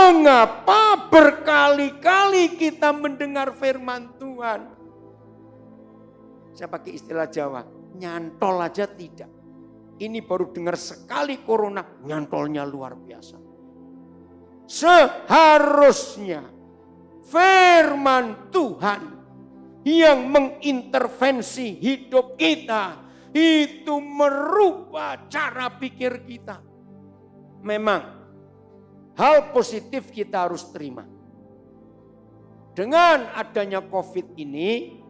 Mengapa berkali-kali kita mendengar firman Tuhan? Saya pakai istilah Jawa, nyantol aja tidak. Ini baru dengar sekali corona, nyantolnya luar biasa. Seharusnya firman Tuhan yang mengintervensi hidup kita itu merubah cara pikir kita. Memang hal positif kita harus terima. Dengan adanya COVID ini,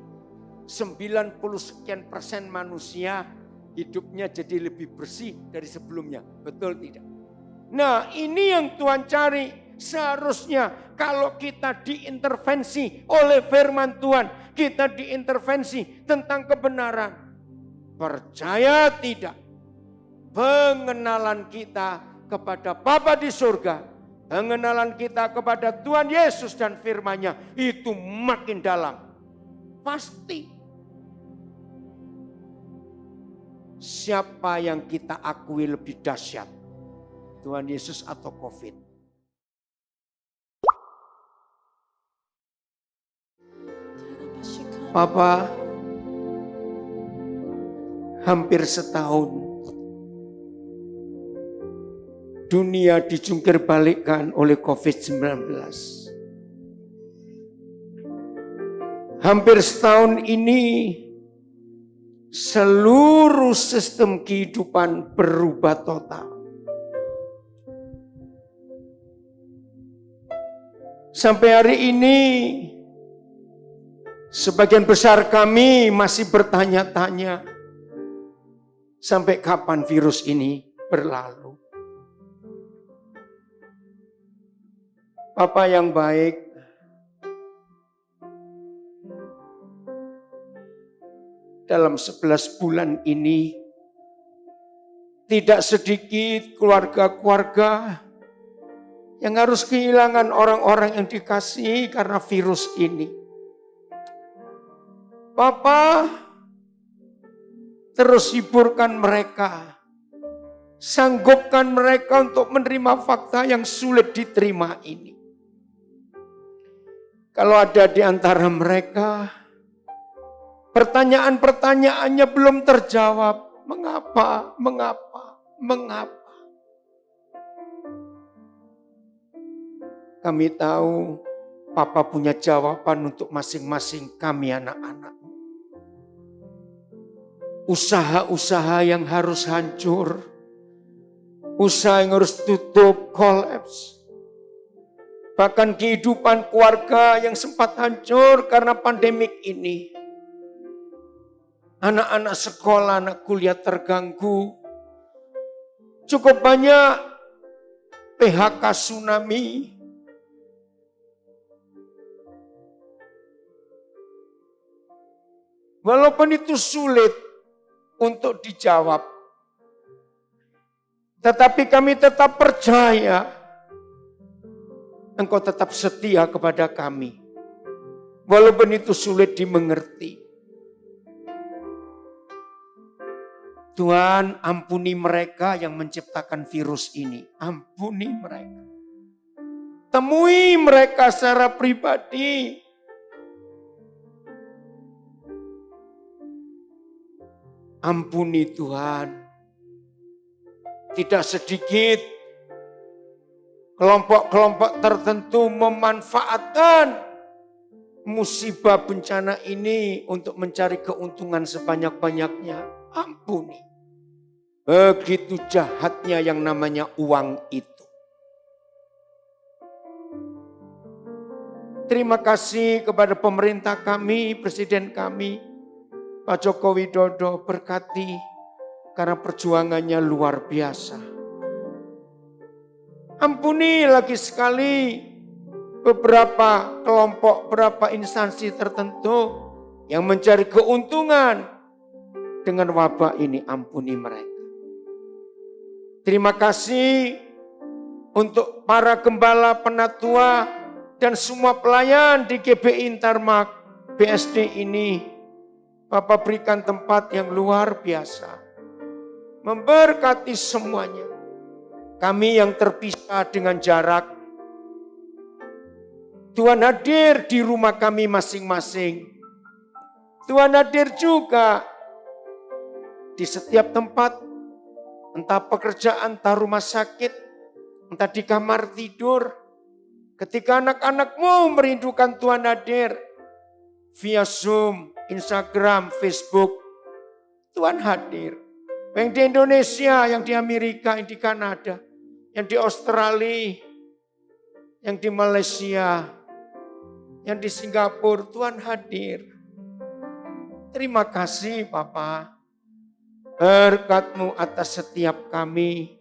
90 sekian persen manusia hidupnya jadi lebih bersih dari sebelumnya. Betul tidak? Nah, ini yang Tuhan cari. Seharusnya kalau kita diintervensi oleh firman Tuhan, kita diintervensi tentang kebenaran. Percaya tidak? Pengenalan kita kepada Bapa di surga, pengenalan kita kepada Tuhan Yesus dan firman-Nya itu makin dalam. Pasti. Siapa yang kita akui lebih dahsyat? Tuhan Yesus atau COVID? Papa, hampir setahun dunia dijungkir balikkan oleh COVID-19. Hampir setahun ini seluruh sistem kehidupan berubah total. Sampai hari ini sebagian besar kami masih bertanya-tanya sampai kapan virus ini berlalu. Bapa yang baik, dalam 11 bulan ini tidak sedikit keluarga-keluarga yang harus kehilangan orang-orang yang dikasihi karena virus ini. Bapa, terus hiburkan mereka, sanggupkan mereka untuk menerima fakta yang sulit diterima ini. Kalau ada di antara mereka, pertanyaan-pertanyaannya belum terjawab. Mengapa? Mengapa? Mengapa? Kami tahu Papa punya jawaban untuk masing-masing kami anak-anak. Usaha-usaha yang harus hancur, usaha yang harus tutup, collapse. Bahkan kehidupan keluarga yang sempat hancur karena pandemik ini. Anak-anak sekolah, anak kuliah terganggu. Cukup banyak PHK tsunami. Walaupun itu sulit untuk dijawab. Tetapi kami tetap percaya Engkau tetap setia kepada kami. Walaupun itu sulit dimengerti. Tuhan, ampuni mereka yang menciptakan virus ini. Ampuni mereka. Temui mereka secara pribadi. Ampuni Tuhan. Tidak sedikit kelompok-kelompok tertentu memanfaatkan musibah bencana ini untuk mencari keuntungan sebanyak-banyaknya. Ampuni. Begitu jahatnya yang namanya uang itu. Terima kasih kepada pemerintah kami, presiden kami, Pak Joko Widodo, berkati karena perjuangannya luar biasa. Ampuni lagi sekali beberapa kelompok, beberapa instansi tertentu yang mencari keuntungan dengan wabah ini. Ampuni mereka. Terima kasih untuk para gembala, penatua, dan semua pelayan di GBI Intarmak BSD ini. Bapak berikan tempat yang luar biasa. Memberkati semuanya. Kami yang terpisah dengan jarak, Tuhan hadir di rumah kami masing-masing. Tuhan hadir juga di setiap tempat, entah pekerjaan, entah rumah sakit, entah di kamar tidur. Ketika anak-anakmu merindukan Tuhan hadir via Zoom, Instagram, Facebook, Tuhan hadir. Yang di Indonesia, yang di Amerika, yang di Kanada, yang di Australia, yang di Malaysia, yang di Singapura, Tuhan hadir. Terima kasih Bapa, berkat-Mu atas setiap kami.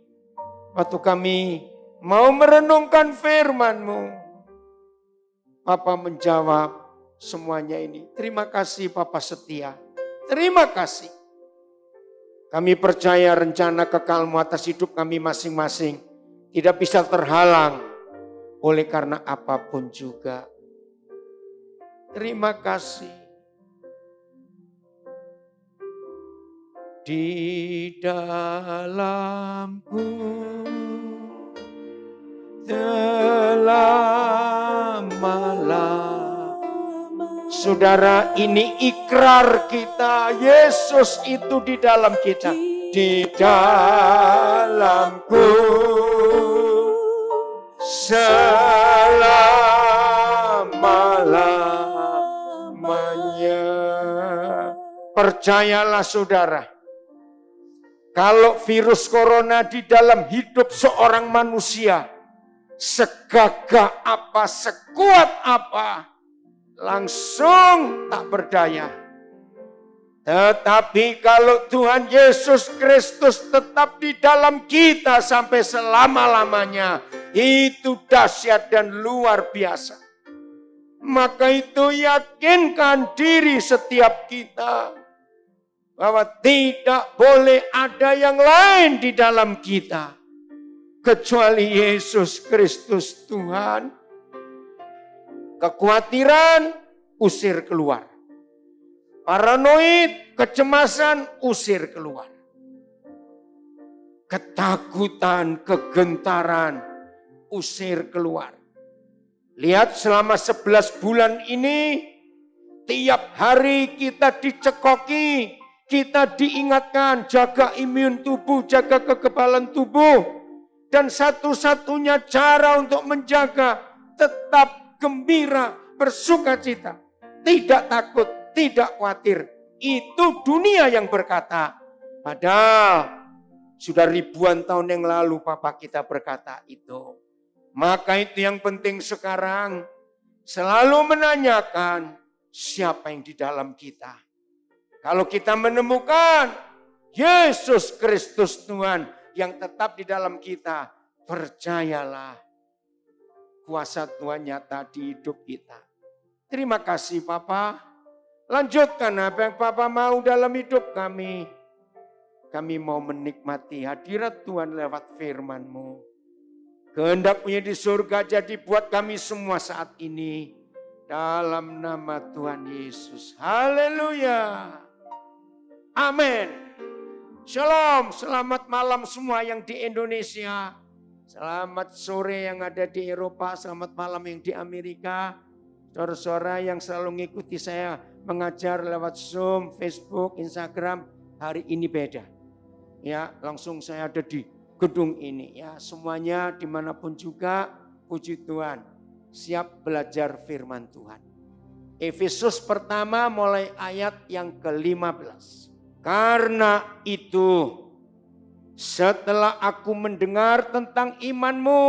Waktu kami mau merenungkan firman-Mu, Bapa menjawab semuanya ini. Terima kasih Bapa setia. Terima kasih. Kami percaya rencana kekal-Mu atas hidup kami masing-masing tidak bisa terhalang oleh karena apapun juga. Terima kasih. Di dalamku selamalah. Saudara, ini ikrar kita. Yesus itu di dalam kita. Di dalamku selama-lamanya. Percayalah saudara, kalau virus corona di dalam hidup seorang manusia, segagah apa, sekuat apa, langsung tak berdaya. Tetapi kalau Tuhan Yesus Kristus tetap di dalam kita sampai selama-lamanya, itu dahsyat dan luar biasa. Maka itu yakinkan diri setiap kita bahwa tidak boleh ada yang lain di dalam kita kecuali Yesus Kristus Tuhan. Kekhawatiran usir keluar. Paranoid, kecemasan usir keluar. Ketakutan, kegentaran usir keluar. Lihat selama 11 bulan ini tiap hari kita dicekoki, kita diingatkan jaga imun tubuh, jaga kekebalan tubuh. Dan satu-satunya cara untuk menjaga tetap gembira, bersukacita, tidak takut, tidak khawatir. Itu dunia yang berkata. Padahal sudah ribuan tahun yang lalu Papa kita berkata itu. Maka itu yang penting sekarang selalu menanyakan siapa yang di dalam kita. Kalau kita menemukan Yesus Kristus Tuhan yang tetap di dalam kita, percayalah kuasa Tuhan nyata di hidup kita. Terima kasih Papa. Lanjutkan apa yang Papa mau dalam hidup kami. Kami mau menikmati hadirat Tuhan lewat firman-Mu. Kehendak-Mu di surga jadi buat kami semua saat ini. Dalam nama Tuhan Yesus. Haleluya. Amin. Shalom. Selamat malam semua yang di Indonesia. Selamat sore yang ada di Eropa. Selamat malam yang di Amerika. Saudara-saudara yang selalu mengikuti saya mengajar lewat Zoom, Facebook, Instagram. Hari ini beda. Ya, langsung saya ada di gedung ini. Ya, semuanya dimanapun juga, puji Tuhan. Siap belajar firman Tuhan. Efesus pertama mulai ayat yang ke-15. Karena itu, setelah aku mendengar tentang iman-Mu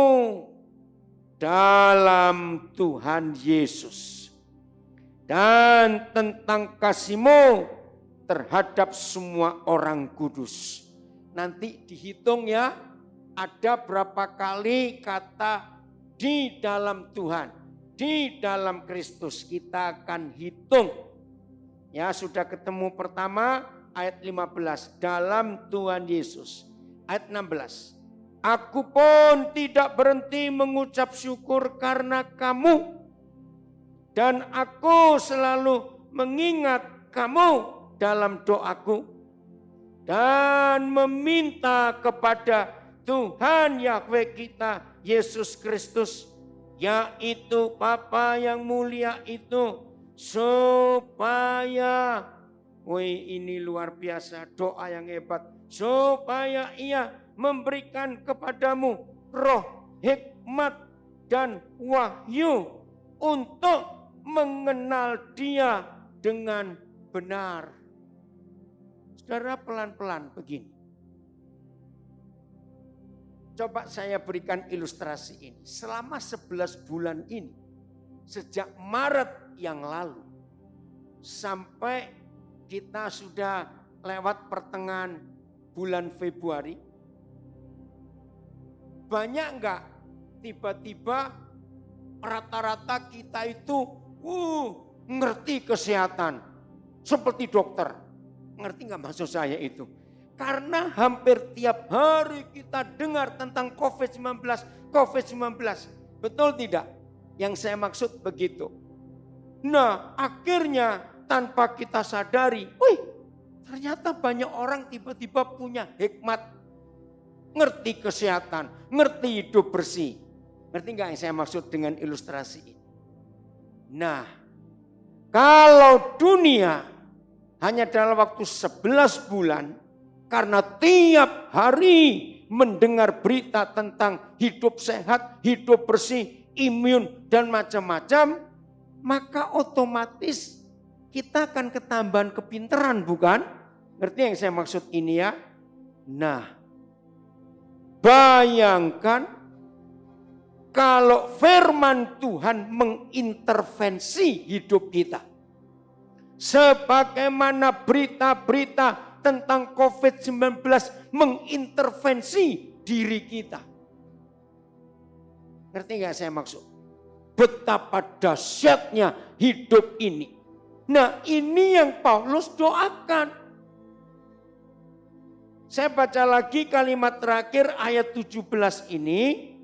dalam Tuhan Yesus dan tentang kasih-Mu terhadap semua orang kudus. Nanti dihitung ya, ada berapa kali kata di dalam Tuhan, di dalam Kristus. Kita akan hitung. Ya, sudah ketemu pertama ayat 15, dalam Tuhan Yesus. Ayat 16, aku pun tidak berhenti mengucap syukur karena kamu. Dan aku selalu mengingat kamu dalam doaku. Dan meminta kepada Tuhan Yahweh kita, Yesus Kristus, yaitu Bapa yang mulia itu, supaya, ini luar biasa, doa yang hebat, supaya Ia memberikan kepadamu roh hikmat dan wahyu untuk mengenal Dia dengan benar. Saudara, pelan-pelan begini. Coba saya berikan ilustrasi ini. Selama 11 bulan ini, sejak Maret yang lalu, sampai kita sudah lewat pertengahan bulan Februari, banyak enggak tiba-tiba rata-rata kita itu ngerti kesehatan. Seperti dokter. Ngerti enggak maksud saya itu? Karena hampir tiap hari kita dengar tentang COVID-19. Betul tidak? Yang saya maksud begitu. Nah, akhirnya tanpa kita sadari, ternyata banyak orang tiba-tiba punya hikmat. Ngerti kesehatan, ngerti hidup bersih. Ngerti enggak yang saya maksud dengan ilustrasi ini? Nah, kalau dunia hanya dalam waktu 11 bulan, karena tiap hari mendengar berita tentang hidup sehat, hidup bersih, imun dan macam-macam, maka otomatis kita akan ketambahan kepintaran, bukan? Ngerti yang saya maksud ini ya? Nah, bayangkan kalau firman Tuhan mengintervensi hidup kita. Sebagaimana berita-berita tentang COVID-19 mengintervensi diri kita. Ngerti gak saya maksud? Betapa dahsyatnya hidup ini. Nah, ini yang Paulus doakan. Saya baca lagi kalimat terakhir ayat 17 ini.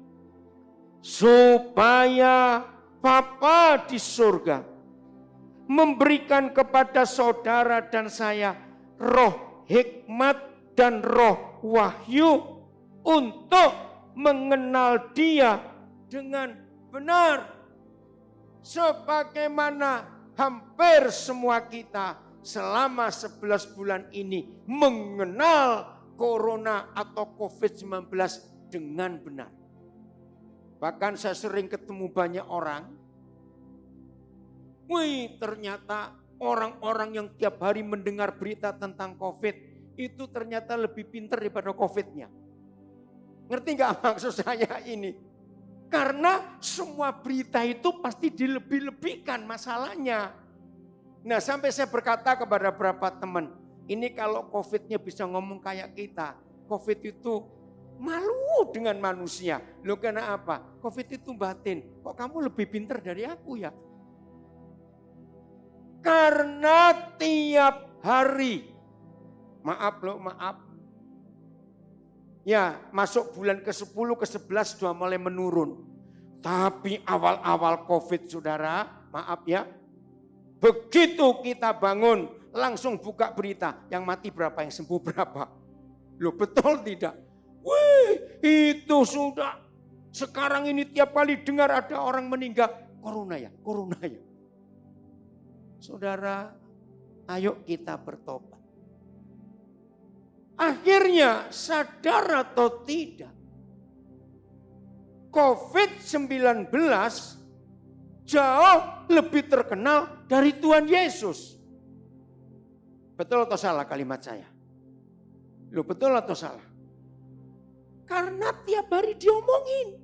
Supaya Bapa di surga memberikan kepada saudara dan saya roh hikmat dan roh wahyu untuk mengenal Dia dengan benar. Sebagaimana hampir semua kita selama 11 bulan ini mengenal corona atau COVID-19 dengan benar. Bahkan saya sering ketemu banyak orang. Ternyata orang-orang yang tiap hari mendengar berita tentang COVID itu ternyata lebih pintar daripada COVID-nya. Ngerti gak maksud saya ini? Karena semua berita itu pasti dilebih-lebihkan masalahnya. Nah, sampai saya berkata kepada beberapa teman, ini kalau COVID-nya bisa ngomong kayak kita, COVID itu malu dengan manusia. Loh, karena apa? COVID itu batin. Kok kamu lebih pintar dari aku ya? Karena tiap hari, maaf. Ya, masuk bulan ke-10, ke-11 sudah mulai menurun. Tapi awal-awal COVID, saudara, maaf ya. Begitu kita bangun, langsung buka berita. Yang mati berapa, yang sembuh berapa. Loh, betul tidak? Itu sudah. Sekarang ini tiap kali dengar ada orang meninggal. Corona ya. Saudara, ayo kita bertobat. Akhirnya sadar atau tidak, COVID-19 jauh lebih terkenal dari Tuhan Yesus. Betul atau salah kalimat saya? Loh, betul atau salah? Karena tiap hari diomongin.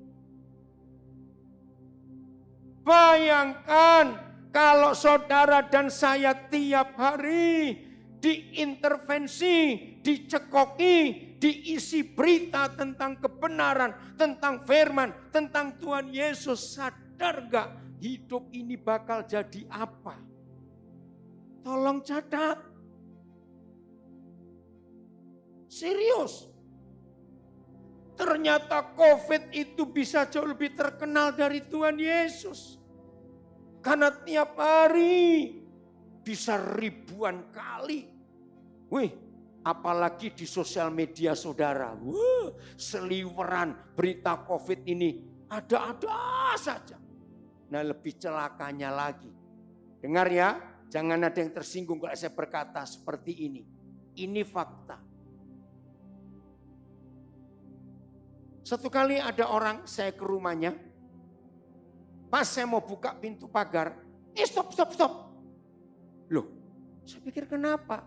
Bayangkan kalau saudara dan saya tiap hari diintervensi, dicekoki, diisi berita tentang kebenaran, tentang firman, tentang Tuhan Yesus. Sadar gak hidup ini bakal jadi apa? Tolong catat. Serius. Ternyata COVID itu bisa jauh lebih terkenal dari Tuhan Yesus. Karena tiap hari bisa ribuan kali. Apalagi di sosial media saudara. Seliweran berita COVID ini Ada-ada saja. Nah, lebih celakanya lagi. Dengar ya, jangan ada yang tersinggung kalau saya berkata seperti ini. Ini fakta. Satu kali ada orang, saya ke rumahnya. Pas saya mau buka pintu pagar, stop. Loh, saya pikir kenapa?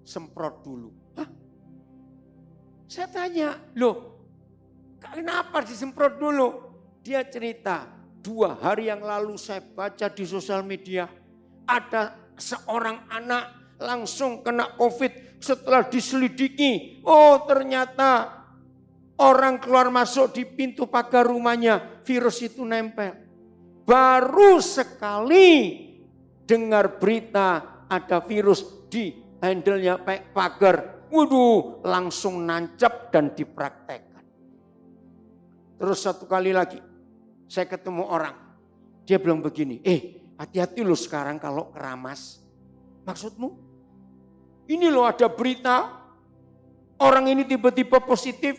Semprot dulu. Hah? Saya tanya, loh kenapa disemprot dulu? Dia cerita, 2 hari yang lalu saya baca di sosial media, ada seorang anak langsung kena COVID setelah diselidiki. Oh, ternyata orang keluar masuk di pintu pagar rumahnya, virus itu nempel. Baru sekali dengar berita ada virus di handle-nya pagar, waduh, langsung nancap dan dipraktekkan. Terus satu kali lagi, saya ketemu orang, dia bilang begini, hati-hati lo sekarang kalau keramas. Maksudmu? Ini loh ada berita, orang ini tiba-tiba positif,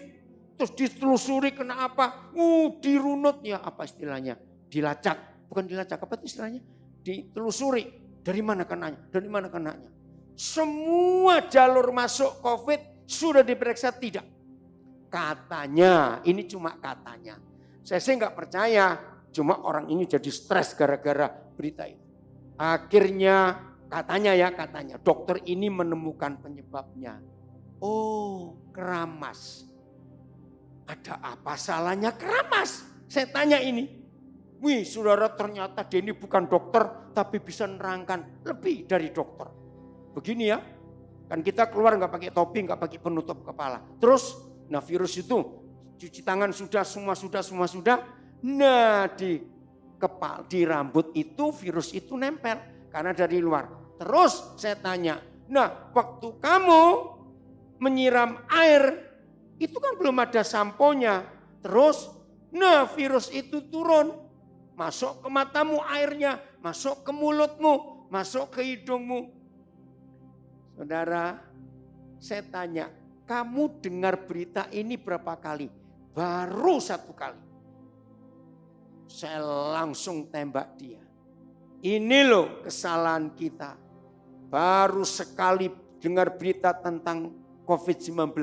terus ditelusuri kena apa? Dirunut ya, apa istilahnya? Dilacak, bukan dilacak, apa itu istilahnya? Ditelusuri, dari mana kenanya? Semua jalur masuk COVID sudah diperiksa tidak. Katanya, ini cuma katanya. Saya sih nggak percaya, cuma orang ini jadi stres gara-gara berita itu. Akhirnya katanya dokter ini menemukan penyebabnya. Oh, keramas. Ada apa salahnya keramas? Saya tanya ini. Wih, saudara, ternyata dia ini bukan dokter tapi bisa nerangkan lebih dari dokter. Begini ya, kan kita keluar nggak pakai topi, nggak pakai penutup kepala. Terus, nah virus itu cuci tangan semua sudah. Nah di rambut itu virus itu nempel karena dari luar. Terus saya tanya, nah waktu kamu menyiram air itu kan belum ada samponya. Terus, nah virus itu turun. Masuk ke matamu airnya, masuk ke mulutmu, masuk ke hidungmu. Saudara, saya tanya, kamu dengar berita ini berapa kali? Baru 1 kali. Saya langsung tembak dia. Ini loh kesalahan kita. Baru sekali dengar berita tentang COVID-19.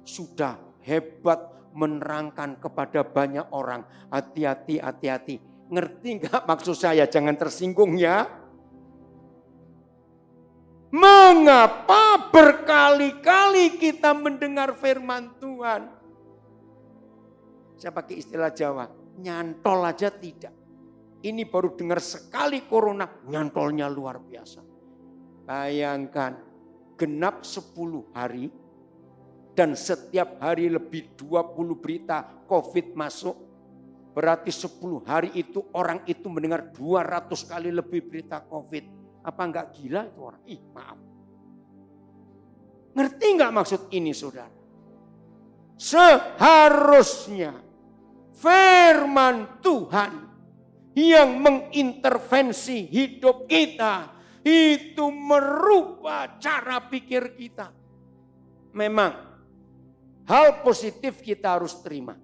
Sudah hebat menerangkan kepada banyak orang, hati-hati. Ngerti nggak maksud saya? Jangan tersinggung ya. Mengapa berkali-kali kita mendengar firman Tuhan? Saya pakai istilah Jawa, nyantol aja tidak. Ini baru dengar sekali corona, nyantolnya luar biasa. Bayangkan, genap 10 hari, dan setiap hari lebih 20 berita COVID masuk. Berarti 10 hari itu orang itu mendengar 200 kali lebih berita COVID. Apa enggak gila itu orang? Maaf. Ngerti enggak maksud ini saudara? Seharusnya firman Tuhan yang mengintervensi hidup kita itu merubah cara pikir kita. Memang hal positif kita harus terima.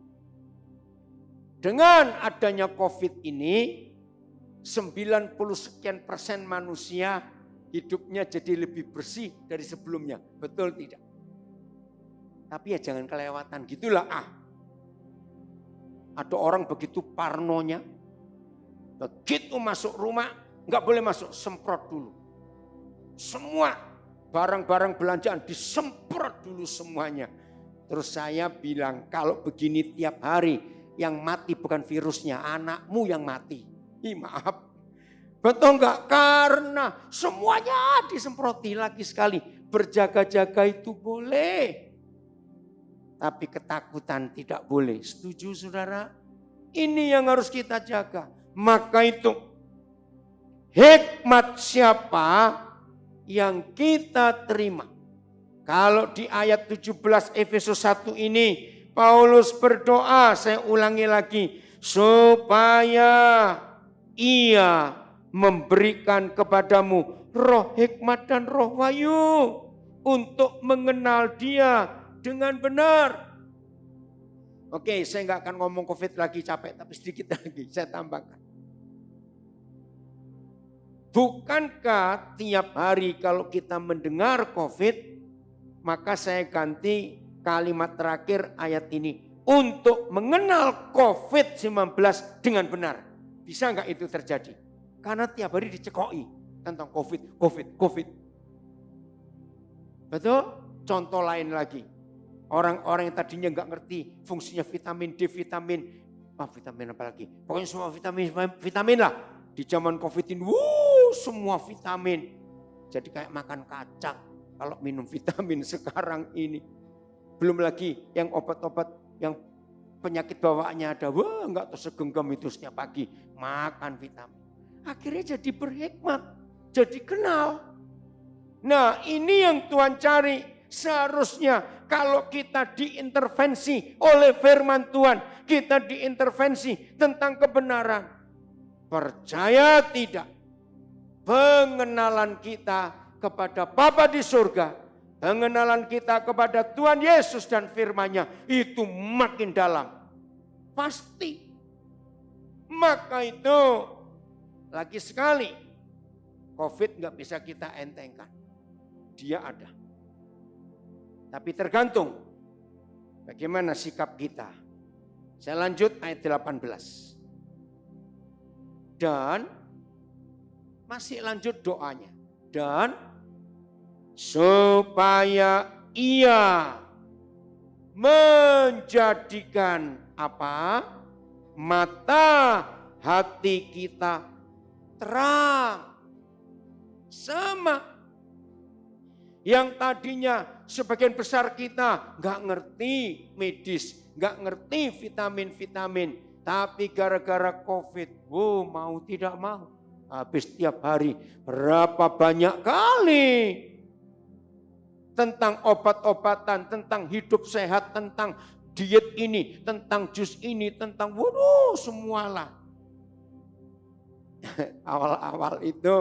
Dengan adanya COVID ini, 90 sekian persen manusia hidupnya jadi lebih bersih dari sebelumnya. Betul tidak? Tapi ya jangan kelewatan gitulah. Ada orang begitu parnonya, begitu masuk rumah nggak boleh masuk, semprot dulu. Semua barang-barang belanjaan disemprot dulu semuanya. Terus saya bilang, kalau begini tiap hari, yang mati bukan virusnya, anakmu yang mati. Maaf. Betul enggak? Karena semuanya disemproti lagi sekali. Berjaga-jaga itu boleh. Tapi ketakutan tidak boleh. Setuju saudara? Ini yang harus kita jaga. Maka itu, hikmat siapa yang kita terima? Kalau di ayat 17 Efesus 1 ini, Paulus berdoa, saya ulangi lagi, supaya ia memberikan kepadamu roh hikmat dan roh wahyu untuk mengenal dia dengan benar. Oke, saya nggak akan ngomong COVID lagi, capek, tapi sedikit lagi saya tambahkan. Bukankah tiap hari kalau kita mendengar COVID, maka saya ganti kalimat terakhir ayat ini. Untuk mengenal COVID-19 dengan benar. Bisa nggak itu terjadi? Karena tiap hari dicekoi tentang COVID. Betul? Contoh lain lagi. Orang-orang yang tadinya nggak ngerti fungsinya vitamin D, vitamin apa lagi? Pokoknya semua vitamin lah. Di zaman COVID ini, semua vitamin. Jadi kayak makan kacang kalau minum vitamin sekarang ini. Belum lagi yang obat-obat yang penyakit bawaannya ada. Enggak tersegenggam itu setiap pagi makan vitamin. Akhirnya jadi berhikmat, jadi kenal. Nah, ini yang Tuhan cari. Seharusnya kalau kita diintervensi oleh firman Tuhan, kita diintervensi tentang kebenaran. Percaya tidak, pengenalan kita kepada Bapa di surga, pengenalan kita kepada Tuhan Yesus dan firman-Nya itu makin dalam. Pasti. Maka itu lagi sekali COVID nggak bisa kita entengkan. Dia ada. Tapi tergantung bagaimana sikap kita. Saya lanjut ayat 18. Dan masih lanjut doanya. Dan supaya ia menjadikan apa? Mata hati kita terang. Sama. Yang tadinya sebagian besar kita nggak ngerti medis, nggak ngerti vitamin-vitamin. Tapi gara-gara COVID, mau tidak mau. Habis tiap hari berapa banyak kali tentang obat-obatan, tentang hidup sehat, tentang diet ini, tentang jus ini, tentang semualah. Awal-awal itu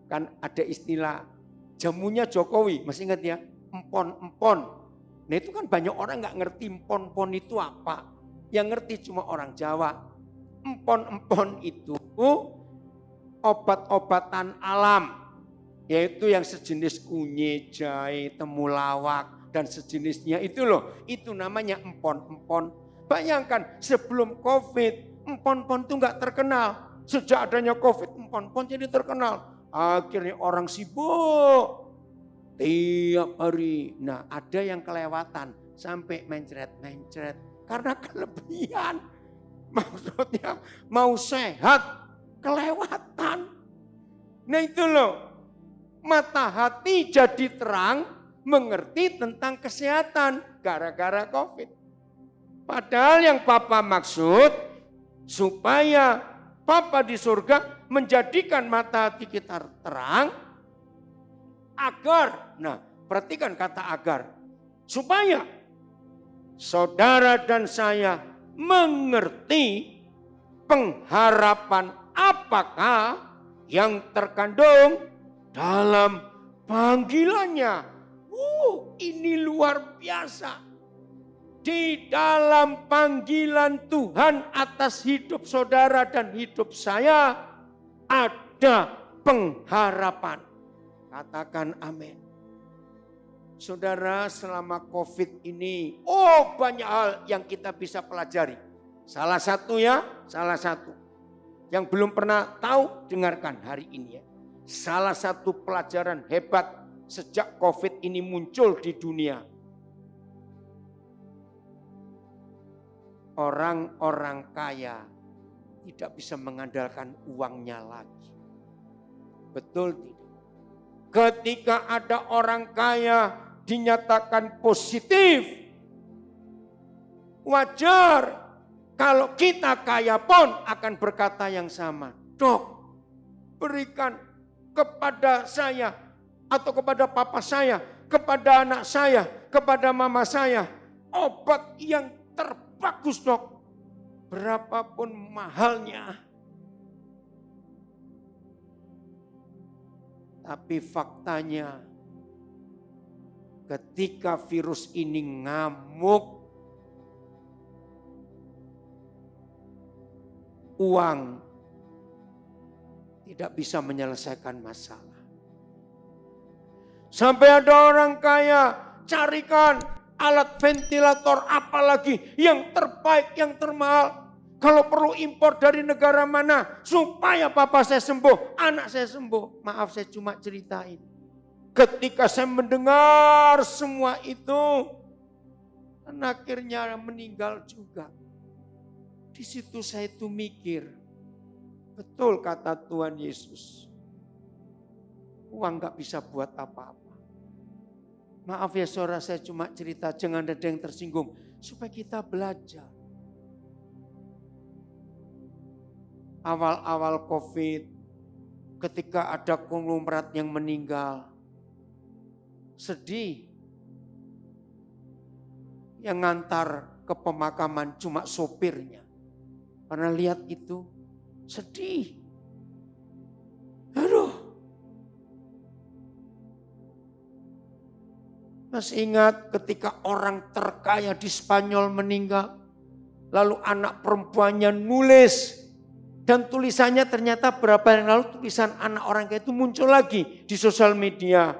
kan ada istilah jamunya Jokowi, masih ingat ya? Empon-empon. Nah itu kan banyak orang nggak ngerti empon-empon itu apa. Yang ngerti cuma orang Jawa. Empon-empon itu obat-obatan alam. Yaitu yang sejenis kunyit, jahe, temulawak, dan sejenisnya itu loh. Itu namanya empon-empon. Bayangkan sebelum COVID, empon-empon itu nggak terkenal. Sejak adanya COVID, empon-empon jadi terkenal. Akhirnya orang sibuk tiap hari. Nah ada yang kelewatan sampai mencret-mencret. Karena kelebihan. Maksudnya mau sehat kelewatan. Nah itu loh. Mata hati jadi terang mengerti tentang kesehatan gara-gara COVID. Padahal yang Papa maksud supaya Papa di surga menjadikan mata hati kita terang agar, nah perhatikan kata agar, supaya saudara dan saya mengerti pengharapan apakah yang terkandung dalam panggilannya. Ini luar biasa. Di dalam panggilan Tuhan atas hidup saudara dan hidup saya ada pengharapan. Katakan amin. Saudara, selama COVID ini banyak hal yang kita bisa pelajari. Salah satu yang belum pernah tahu dengarkan hari ini ya. Salah satu pelajaran hebat sejak COVID ini muncul di dunia. Orang-orang kaya tidak bisa mengandalkan uangnya lagi. Betul tidak? Ketika ada orang kaya dinyatakan positif, wajar kalau kita kaya pun akan berkata yang sama. Dok, berikan kepada saya atau kepada papa saya, kepada anak saya, kepada mama saya obat yang bagus dok, berapapun mahalnya. Tapi faktanya ketika virus ini ngamuk, uang tidak bisa menyelesaikan masalah. Sampai ada orang kaya, carikan alat ventilator apalagi yang terbaik, yang termahal. Kalau perlu impor dari negara mana, supaya papa saya sembuh, anak saya sembuh. Maaf, saya cuma ceritain. Ketika saya mendengar semua itu, dan akhirnya meninggal juga. Di situ saya itu mikir, betul kata Tuhan Yesus. Uang gak bisa buat apa-apa. Maaf ya saudara, saya cuma cerita, jangan ada yang tersinggung. Supaya kita belajar. Awal-awal COVID, ketika ada konglomerat yang meninggal, sedih. Yang ngantar ke pemakaman cuma sopirnya. Karena lihat itu, sedih. Aduh. Masih ingat ketika orang terkaya di Spanyol meninggal. Lalu anak perempuannya nulis. Dan tulisannya ternyata berapa yang lalu tulisan anak orang kaya itu muncul lagi di sosial media.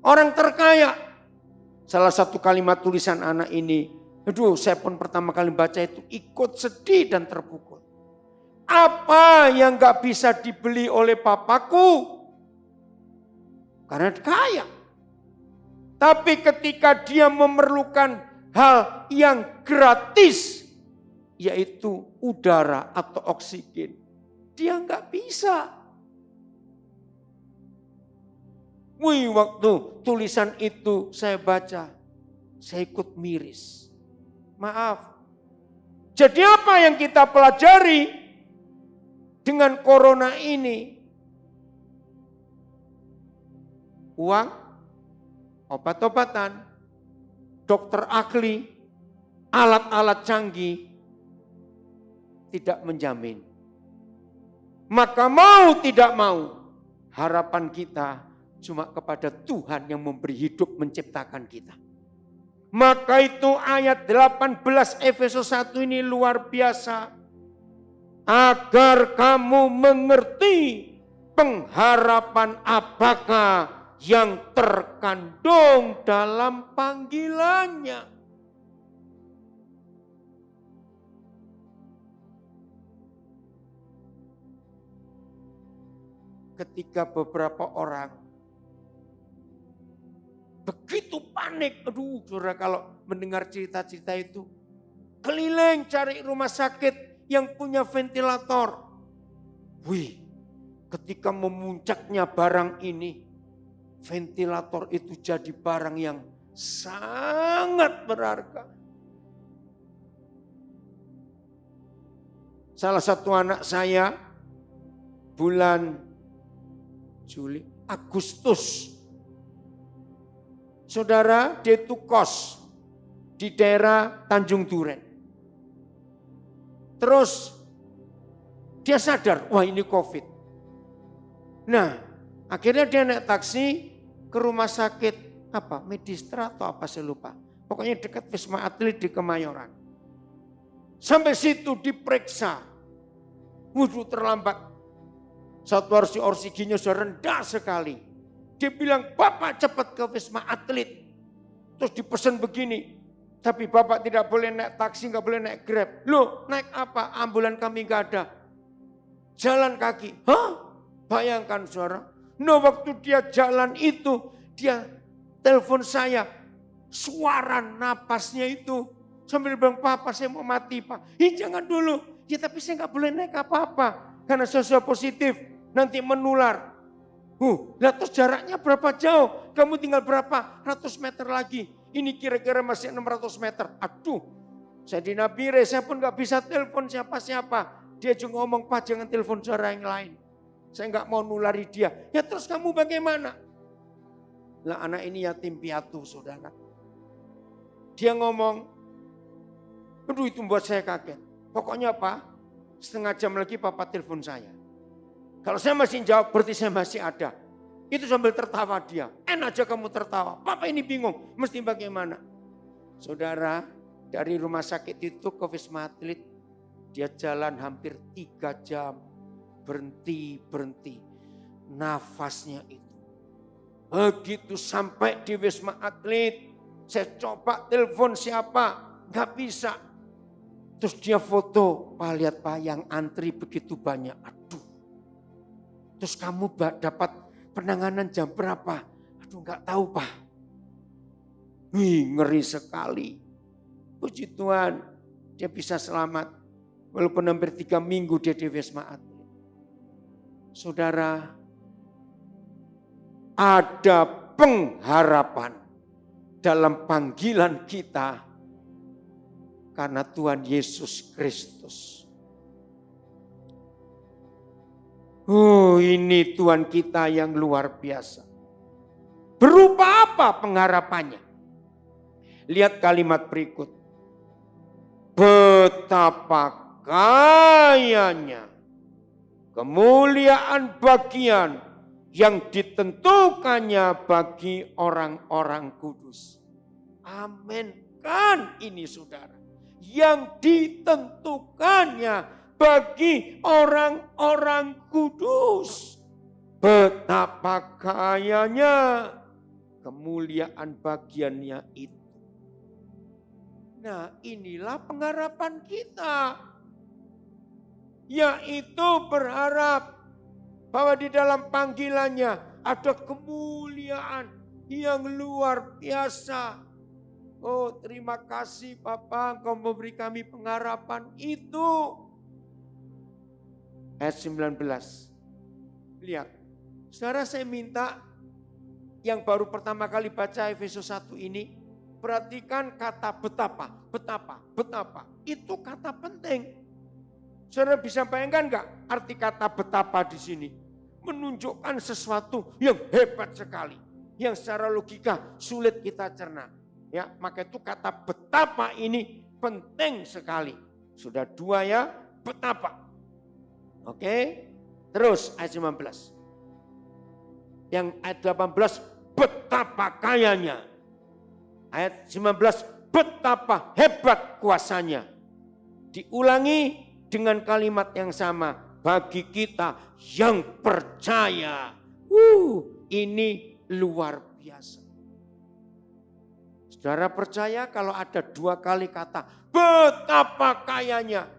Orang terkaya. Salah satu kalimat tulisan anak ini. Aduh, saya pun pertama kali baca itu ikut sedih dan terpukul. Apa yang gak bisa dibeli oleh papaku? Karena kaya. Tapi ketika dia memerlukan hal yang gratis, yaitu udara atau oksigen, dia nggak bisa. Wih, waktu tulisan itu saya baca, saya ikut miris. Maaf. Jadi apa yang kita pelajari dengan corona ini? Uang, obat-obatan, dokter ahli, alat-alat canggih tidak menjamin. Maka mau tidak mau, harapan kita cuma kepada Tuhan yang memberi hidup menciptakan kita. Maka itu ayat 18 Efesus 1 ini luar biasa. Agar kamu mengerti pengharapan apakah yang terkandung dalam panggilannya. Ketika beberapa orang begitu panik, aduh saudara kalau mendengar cerita-cerita itu, keliling cari rumah sakit yang punya ventilator. Wih, ketika memuncaknya barang ini, ventilator itu jadi barang yang sangat berharga. Salah satu anak saya bulan Juli, Agustus. Saudara, dia itu kos di daerah Tanjung Duren. Terus dia sadar, wah ini COVID. Nah, akhirnya dia naik taksi ke rumah sakit apa? Medistra atau apa saya lupa. Pokoknya dekat Wisma Atlet di Kemayoran. Sampai situ diperiksa. Waduh, terlambat. Saturasi oksigennya sudah rendah sekali. Dia bilang, Bapak cepat ke Wisma Atlet. Terus dipesan begini. Tapi Bapak tidak boleh naik taksi, nggak boleh naik Grab. Loh, naik apa? Ambulan kami nggak ada. Jalan kaki. Hah? Bayangkan saudara. Nah, waktu dia jalan itu, dia telepon saya. Suara napasnya itu. Sambil bilang, Papa saya mau mati Pak. Jangan dulu. Ya tapi saya nggak boleh naik apa-apa. Karena saya sudah positif. Nanti menular. Lah terus jaraknya berapa jauh? Kamu tinggal berapa ratus meter lagi? Ini kira-kira masih 600 meter. Aduh, saya di Nabire, saya pun gak bisa telepon siapa-siapa. Dia juga ngomong, Pak jangan telepon saudara yang lain. Saya gak mau nulari dia. Ya terus kamu bagaimana? Lah anak ini yatim piatu saudara. Dia ngomong, aduh itu membuat saya kaget. Pokoknya Pak, setengah jam lagi Papa telepon saya. Kalau saya masih jawab berarti saya masih ada. Itu sambil tertawa dia. Enak aja kamu tertawa. Papa ini bingung. Mesti bagaimana? Saudara, dari rumah sakit itu ke Wisma Atlet. Dia jalan hampir 3 jam. Berhenti. Nafasnya itu. Begitu sampai di Wisma Atlet, saya coba telepon siapa, nggak bisa. Terus dia foto, Pak lihat Pak yang antri begitu banyak. Aduh. Terus kamu dapat penanganan jam berapa? Aduh nggak tahu Pak. Wih ngeri sekali. Puji Tuhan dia bisa selamat. Walaupun hampir 3 minggu dia di Wisma Atlet. Saudara, ada pengharapan dalam panggilan kita karena Tuhan Yesus Kristus. Oh, ini Tuhan kita yang luar biasa. Berupa apa pengharapannya? Lihat kalimat berikut. Betapa kayanya kemuliaan bagian yang ditentukannya bagi orang-orang kudus. Amin. Kan ini saudara. Yang ditentukannya bagi orang-orang kudus. Betapa kayanya kemuliaan bagiannya itu. Nah inilah pengharapan kita. Yaitu berharap bahwa di dalam panggilannya ada kemuliaan yang luar biasa. Oh terima kasih Bapak Engkau memberi kami pengharapan itu. Ayat 19. Lihat. Saudara saya minta yang baru pertama kali baca Efesus 1 ini. Perhatikan kata betapa. Itu kata penting. Saudara bisa bayangkan enggak arti kata betapa di sini? Menunjukkan sesuatu yang hebat sekali. Yang secara logika sulit kita cerna. Ya, maka itu kata betapa ini penting sekali. Sudah 2 ya, betapa. Oke. Terus ayat 19. Yang ayat 18 betapa kayanya. Ayat 19 betapa hebat kuasanya. Diulangi dengan kalimat yang sama bagi kita yang percaya. Ini luar biasa. Saudara percaya kalau ada 2 kali kata betapa kayanya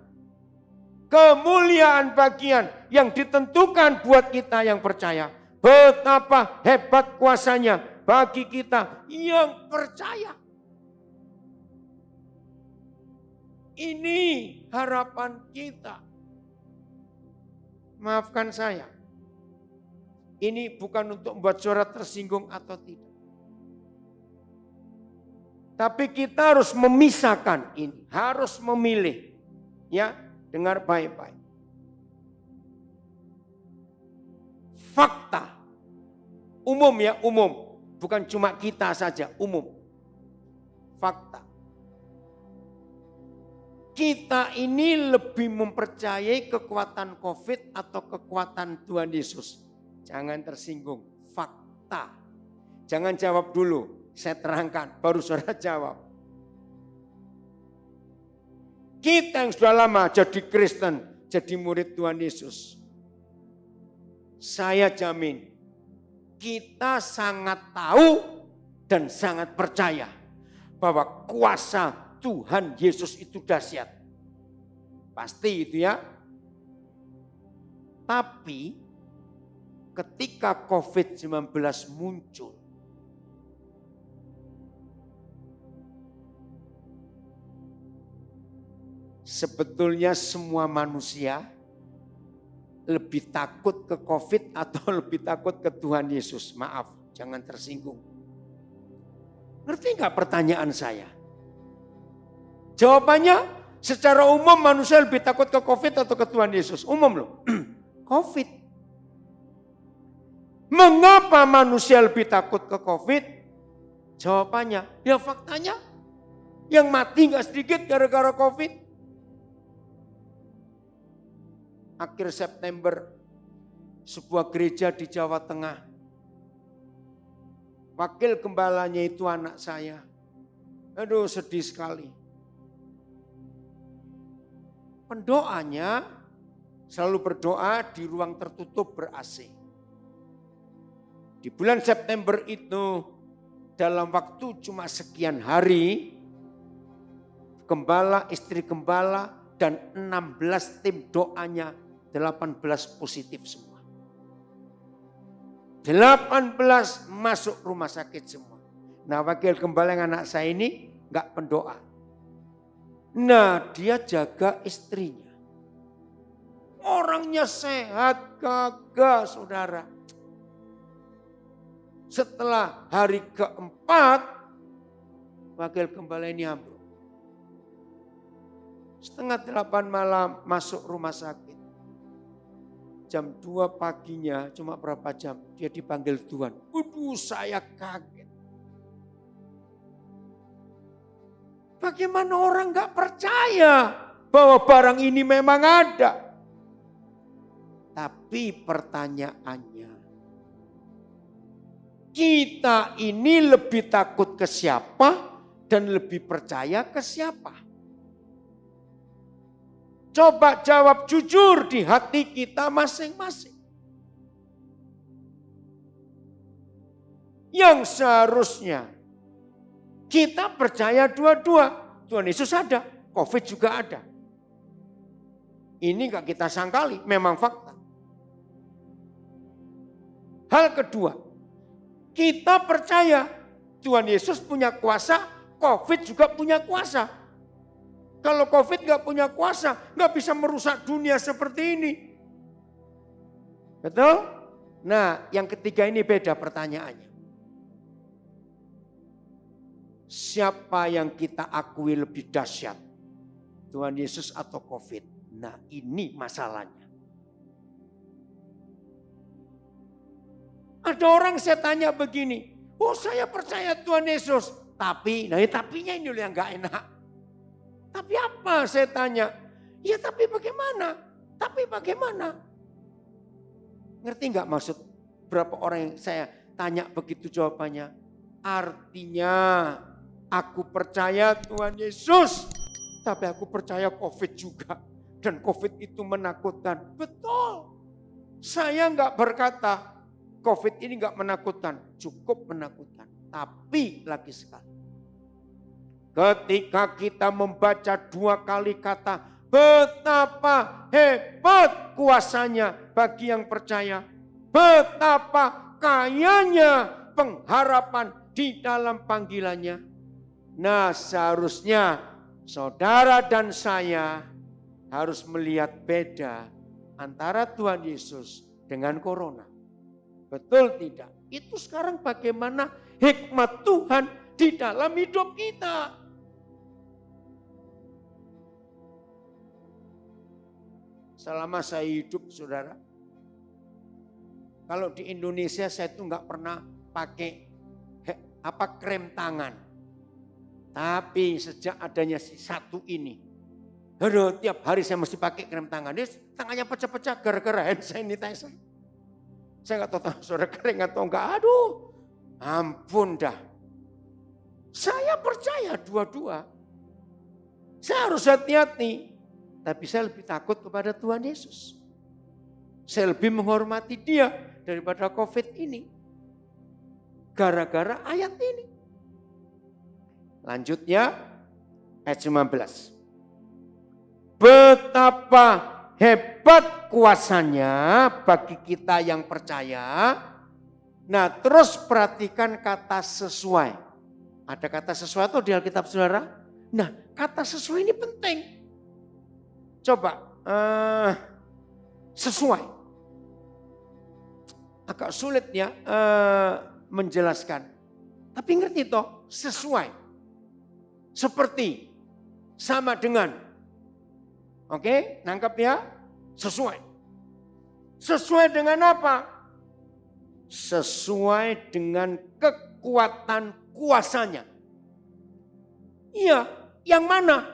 kemuliaan bagian yang ditentukan buat kita yang percaya. Betapa hebat kuasanya bagi kita yang percaya. Ini harapan kita. Maafkan saya. Ini bukan untuk membuat saudara tersinggung atau tidak. Tapi kita harus memisahkan ini. Harus memilih. Ya, dengar baik-baik. Fakta. Umum ya, umum. Bukan cuma kita saja, umum. Fakta. Kita ini lebih mempercayai kekuatan COVID atau kekuatan Tuhan Yesus. Jangan tersinggung. Fakta. Jangan jawab dulu. Saya terangkan, baru saudara jawab. Kita yang sudah lama jadi Kristen, jadi murid Tuhan Yesus. Saya jamin, kita sangat tahu dan sangat percaya bahwa kuasa Tuhan Yesus itu dahsyat. Pasti itu ya. Tapi ketika COVID-19 muncul, sebetulnya semua manusia lebih takut ke COVID atau lebih takut ke Tuhan Yesus. Maaf, jangan tersinggung. Ngerti nggak pertanyaan saya? Jawabannya secara umum manusia lebih takut ke COVID atau ke Tuhan Yesus? Umum loh. COVID. Mengapa manusia lebih takut ke COVID? Jawabannya, ya faktanya. Yang mati nggak sedikit gara-gara COVID. Akhir September, sebuah gereja di Jawa Tengah. Wakil gembalanya itu anak saya. Aduh sedih sekali. pendoanya selalu berdoa di ruang tertutup ber-AC. Di bulan September itu dalam waktu cuma sekian hari, gembala, istri gembala, dan 16 tim doanya 18 positif semua. 18 masuk rumah sakit semua. Nah, wakil gembala yang anak saya ini enggak pendoa. Nah, dia jaga istrinya. Orangnya sehat, gagah, saudara. Setelah hari keempat, wakil gembala ini ambruk. 7:30 malam masuk rumah sakit. Jam 2 paginya, cuma berapa jam, dia dipanggil Tuhan. Waduh, saya kaget. Bagaimana orang gak percaya bahwa barang ini memang ada? Tapi pertanyaannya, kita ini lebih takut ke siapa dan lebih percaya ke siapa? Coba jawab jujur di hati kita masing-masing. Yang seharusnya kita percaya dua-dua. Tuhan Yesus ada, COVID juga ada. Ini gak kita sangkali, memang fakta. Hal kedua, kita percaya Tuhan Yesus punya kuasa, COVID juga punya kuasa. Kalau COVID gak punya kuasa, gak bisa merusak dunia seperti ini. Betul? Nah, yang ketiga ini beda pertanyaannya. Siapa yang kita akui lebih dahsyat? Tuhan Yesus atau COVID? Nah, ini masalahnya. Ada orang saya tanya begini, oh saya percaya Tuhan Yesus. Tapi, nah tapinya ini yang gak enak. Tapi apa saya tanya? Ya tapi bagaimana? Tapi bagaimana? Ngerti gak maksud berapa orang yang saya tanya begitu jawabannya? Artinya aku percaya Tuhan Yesus. Tapi aku percaya COVID juga. Dan COVID itu menakutkan. Betul. Saya gak berkata COVID ini gak menakutkan. Cukup menakutkan. Tapi lagi sekali. Ketika kita membaca 2 kali kata betapa hebat kuasanya bagi yang percaya. Betapa kayanya pengharapan di dalam panggilannya. Nah, seharusnya saudara dan saya harus melihat beda antara Tuhan Yesus dengan corona. Betul tidak? Itu sekarang bagaimana hikmat Tuhan di dalam hidup kita. Selama saya hidup, saudara, kalau di Indonesia saya tuh nggak pernah pakai krem tangan. Tapi sejak adanya si satu ini, aduh, tiap hari saya mesti pakai krem tangan. Dia tangannya pecah-pecah gara-gara hand sanitizer. Saya nggak tahu saudara kering atau enggak. Aduh, ampun dah. Saya percaya dua-dua. Saya harus hati-hati. Tapi saya lebih takut kepada Tuhan Yesus. Saya lebih menghormati dia daripada COVID ini. Gara-gara ayat ini. Lanjutnya ayat 19. Betapa hebat kuasanya bagi kita yang percaya. Nah, terus perhatikan kata sesuai. Ada kata sesuatu di Alkitab saudara? Nah, kata sesuai ini penting. Coba, sesuai. Agak sulit ya menjelaskan. Tapi ngerti toh, sesuai. Seperti, sama dengan. Oke, nangkep ya? Sesuai. Sesuai dengan apa? Sesuai dengan kekuatan kuasanya. Iya, yang mana?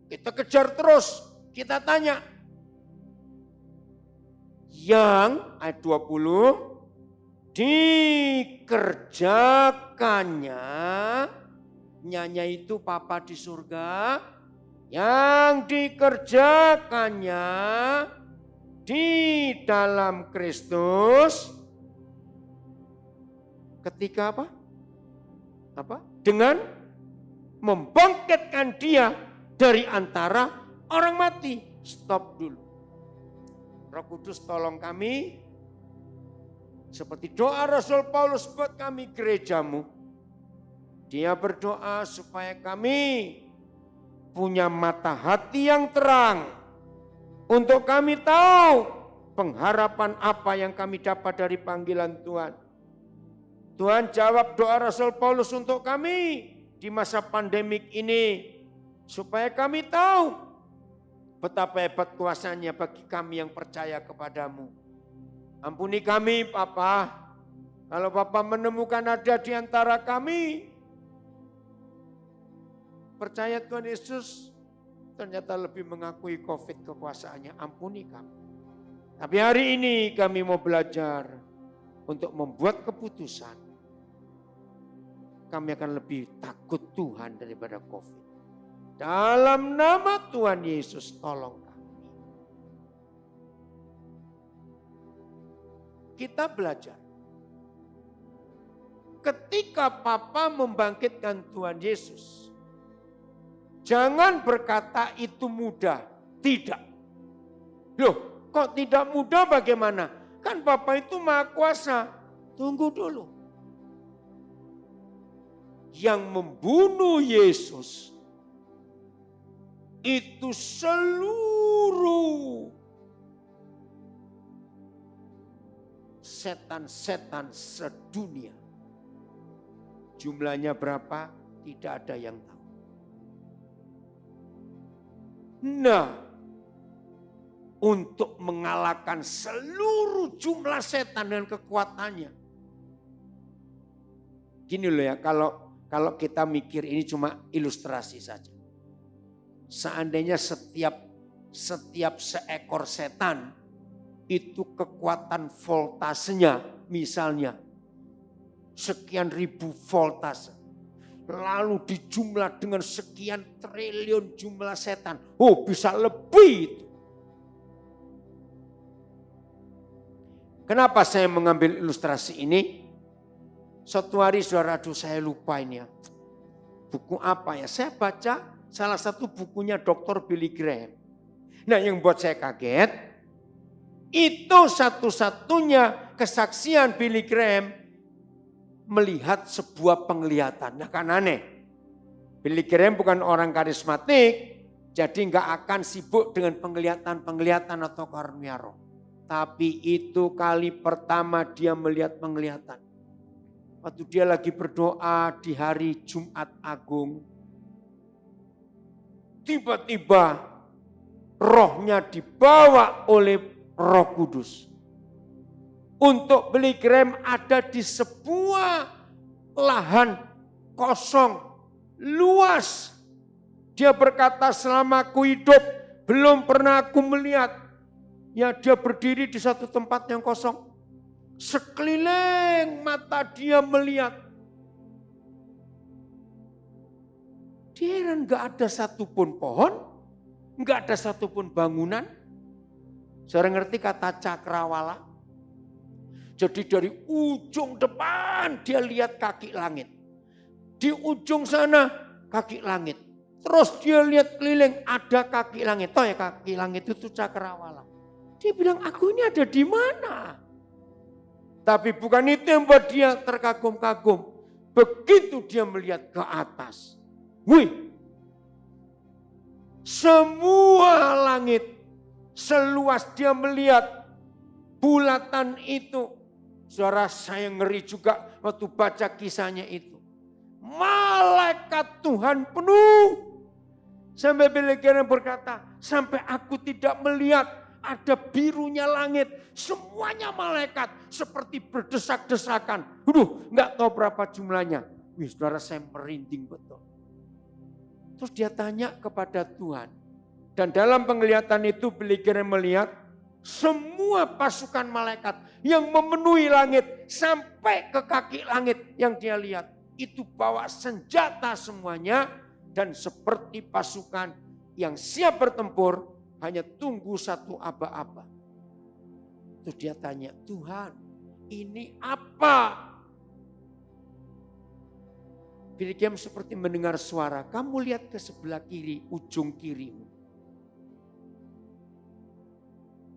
Kita kejar terus. Kita tanya. Yang ayat 20 dikerjakannya, nyanya itu Papa di surga, yang dikerjakannya di dalam Kristus ketika apa? Dengan membangkitkan dia dari antara orang mati. Stop dulu. Roh Kudus tolong kami seperti doa Rasul Paulus buat kami gerejamu. Dia berdoa supaya kami punya mata hati yang terang untuk kami tahu pengharapan apa yang kami dapat dari panggilan Tuhan. Tuhan jawab doa Rasul Paulus untuk kami di masa pandemik ini supaya kami tahu betapa hebat kuasanya bagi kami yang percaya kepadamu. Ampuni kami Bapa, kalau Bapa menemukan ada di antara kami percaya Tuhan Yesus ternyata lebih mengakui COVID kekuasaannya, ampuni kami. Tapi hari ini kami mau belajar untuk membuat keputusan. Kami akan lebih takut Tuhan daripada COVID. Dalam nama Tuhan Yesus tolong kami. Kita belajar. Ketika Papa membangkitkan Tuhan Yesus, jangan berkata itu mudah. Tidak. Loh, kok tidak mudah bagaimana? Kan Bapa itu Maha Kuasa. Tunggu dulu. Yang membunuh Yesus itu seluruh setan-setan sedunia. Jumlahnya berapa? Tidak ada yang tahu. Nah, untuk mengalahkan seluruh jumlah setan dan kekuatannya. Gini loh ya, kalau kita mikir ini cuma ilustrasi saja. Seandainya setiap seekor setan itu kekuatan voltasenya misalnya sekian ribu voltase. Lalu dijumlah dengan sekian triliun jumlah setan. Oh, bisa lebih itu. Kenapa saya mengambil ilustrasi ini? Suatu hari saudara, aduh saya lupa ini ya. Buku apa ya? Saya baca salah satu bukunya Dr. Billy Graham. Nah yang buat saya kaget, itu satu-satunya kesaksian Billy Graham melihat sebuah penglihatan. Nah kan aneh. Billy Graham bukan orang karismatik, jadi nggak akan sibuk dengan penglihatan atau karunia roh. Tapi itu kali pertama dia melihat penglihatan. Waktu dia lagi berdoa di hari Jumat Agung. Tiba-tiba rohnya dibawa oleh Roh Kudus. Untuk Billy Graham ada di sebuah lahan kosong, luas. Dia berkata selama aku hidup belum pernah aku melihat. Ya dia berdiri di satu tempat yang kosong. Sekeliling mata dia melihat. Dia heran gak ada satupun pohon, gak ada satupun bangunan. Saudara ngerti kata cakrawala? Jadi dari ujung depan dia lihat kaki langit. Di ujung sana kaki langit. Terus dia lihat keliling ada kaki langit. Tahu ya kaki langit itu cakrawala. Dia bilang aku ini ada di mana? Tapi bukan itu yang buat dia terkagum-kagum. Begitu dia melihat ke atas. Wih, semua langit seluas dia melihat bulatan itu. Saudara saya ngeri juga waktu baca kisahnya itu. Malaikat Tuhan penuh. Sampai Billy Graham berkata, sampai aku tidak melihat ada birunya langit. Semuanya malaikat seperti berdesak-desakan. Nggak tahu berapa jumlahnya. Wih saudara saya merinding betul. Terus dia tanya kepada Tuhan. Dan dalam penglihatan itu Billy Graham melihat semua pasukan malaikat yang memenuhi langit sampai ke kaki langit yang dia lihat. Itu bawa senjata semuanya dan seperti pasukan yang siap bertempur hanya tunggu satu aba-aba. Terus dia tanya, Tuhan ini apa? Billy Graham seperti mendengar suara, kamu lihat ke sebelah kiri, ujung kirimu.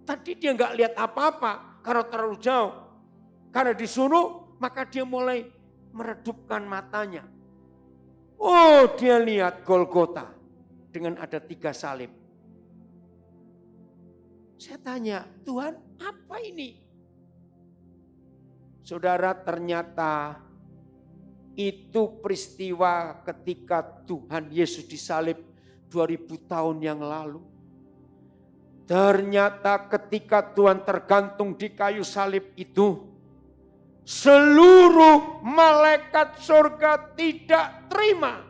Tadi dia nggak lihat apa-apa karena terlalu jauh. Karena disuruh, maka dia mulai meredupkan matanya. Oh, dia lihat Golgota dengan ada 3 salib. Saya tanya, Tuhan apa ini? Saudara, ternyata itu peristiwa ketika Tuhan Yesus disalib 2000 tahun yang lalu. Ternyata ketika Tuhan tergantung di kayu salib itu, seluruh malaikat surga tidak terima.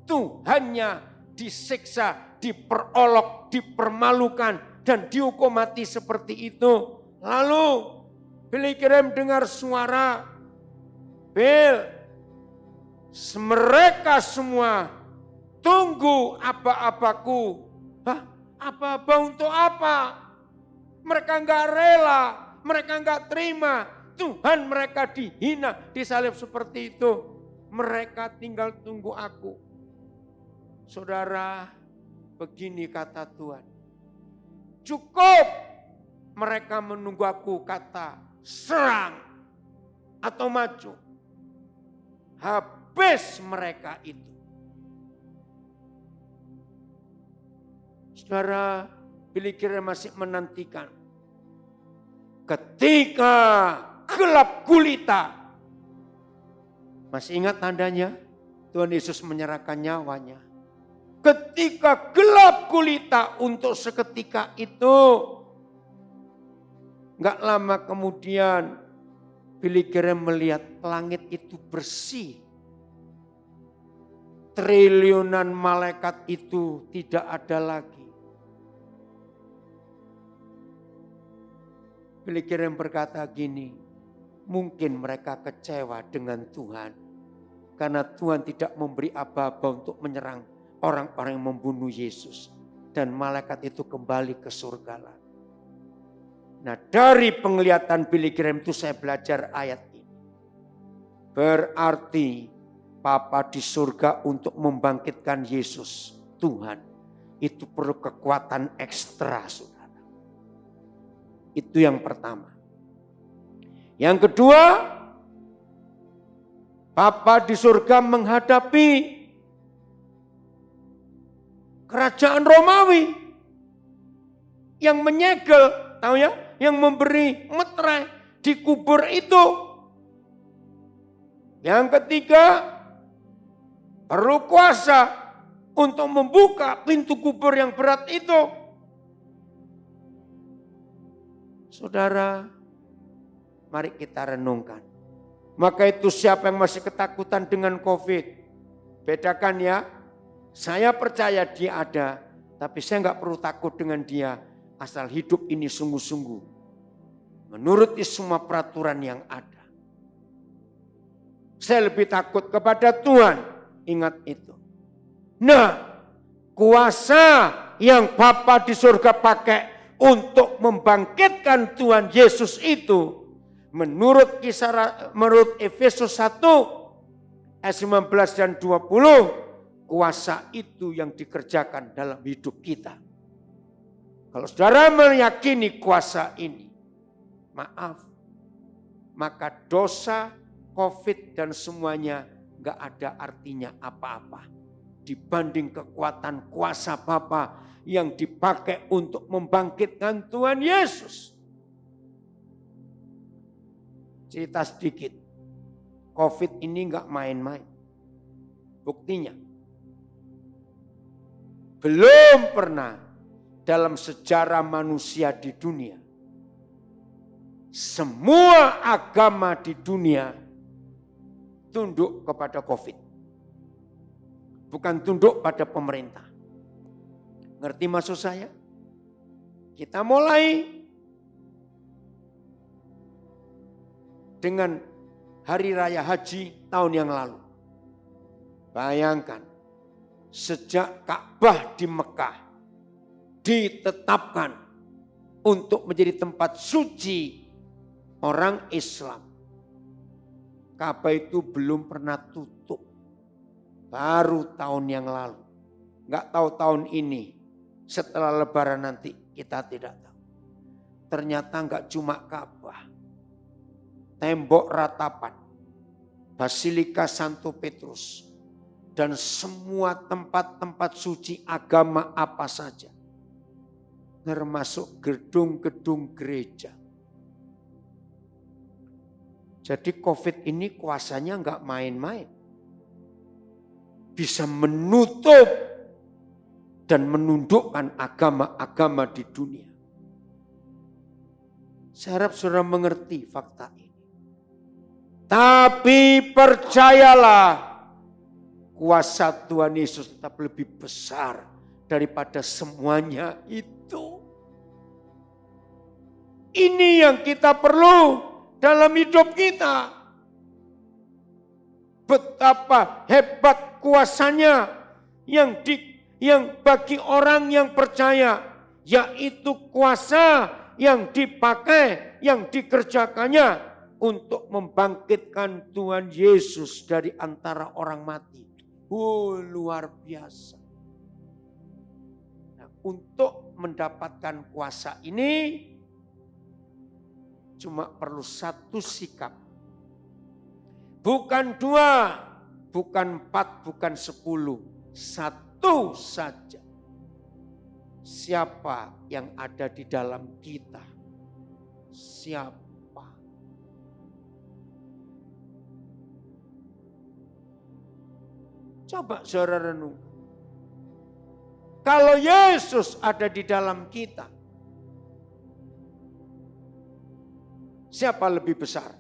Tuhannya disiksa, diperolok, dipermalukan, dan dihukum mati seperti itu. Lalu Billy Graham dengar suara, Bill, mereka semua tunggu aba-abaku. Hah? Aba-aba untuk apa? Mereka enggak rela, mereka enggak terima. Tuhan mereka dihina, disalib seperti itu. Mereka tinggal tunggu aku. Saudara, begini kata Tuhan. Cukup mereka menunggu aku, kata serang atau maju. Habis mereka itu. Saudara, Billy Graham masih menantikan. Ketika gelap gulita. Masih ingat tandanya? Tuhan Yesus menyerahkan nyawanya. Ketika gelap gulita untuk seketika itu. Gak lama kemudian Billy Graham melihat langit itu bersih. Triliunan malaikat itu tidak ada lagi. Billy Graham berkata gini, mungkin mereka kecewa dengan Tuhan. Karena Tuhan tidak memberi apa-apa untuk menyerang orang-orang yang membunuh Yesus. Dan malaikat itu kembali ke surga lagi. Nah, dari penglihatan Billy Graham itu saya belajar ayat ini. Berarti Bapa di surga untuk membangkitkan Yesus, Tuhan, itu perlu kekuatan ekstra, saudara. Itu yang pertama. Yang kedua, Bapa di surga menghadapi kerajaan Romawi yang menyegel, tahu ya, yang memberi meterai dikubur itu. Yang ketiga, perlu kuasa untuk membuka pintu kubur yang berat itu. Saudara, mari kita renungkan. Maka itu siapa yang masih ketakutan dengan COVID? Bedakan ya, saya percaya dia ada, tapi saya nggak perlu takut dengan dia. Asal hidup ini sungguh-sungguh menuruti semua peraturan yang ada. Saya lebih takut kepada Tuhan, ingat itu. Nah, kuasa yang Bapa di surga pakai untuk membangkitkan Tuhan Yesus itu, menurut Efesus 1 ayat 19 dan 20, kuasa itu yang dikerjakan dalam hidup kita. Kalau saudara meyakini kuasa ini, maaf, maka dosa, COVID dan semuanya gak ada artinya apa-apa. Dibanding kekuatan kuasa Bapa yang dipakai untuk membangkitkan Tuhan Yesus. Cerita sedikit, COVID ini gak main-main. Buktinya, belum pernah dalam sejarah manusia di dunia, semua agama di dunia tunduk kepada COVID. Bukan tunduk pada pemerintah. Ngerti maksud saya? Kita mulai dengan hari raya haji tahun yang lalu. Bayangkan, sejak Ka'bah di Mekah ditetapkan untuk menjadi tempat suci orang Islam. Ka'bah itu belum pernah tutup. Baru tahun yang lalu. Enggak tahu tahun ini. Setelah Lebaran nanti kita tidak tahu. Ternyata enggak cuma Ka'bah. Tembok ratapan. Basilika Santo Petrus. Dan semua tempat-tempat suci agama apa saja. Termasuk gedung-gedung gereja. Jadi COVID ini kuasanya enggak main-main. Bisa menutup dan menundukkan agama-agama di dunia. Saya harap saudara mengerti fakta ini. Tapi percayalah, kuasa Tuhan Yesus tetap lebih besar daripada semuanya itu. Ini yang kita perlu dalam hidup kita. Betapa hebat kuasanya yang bagi orang yang percaya, yaitu kuasa yang dipakai, yang dikerjakannya untuk membangkitkan Tuhan Yesus dari antara orang mati. Luar biasa. Nah, untuk mendapatkan kuasa ini cuma perlu satu sikap. Bukan 2, bukan 4, bukan 10. Satu saja. Siapa yang ada di dalam kita? Siapa? Coba saudara renung. Kalau Yesus ada di dalam kita, siapa lebih besar?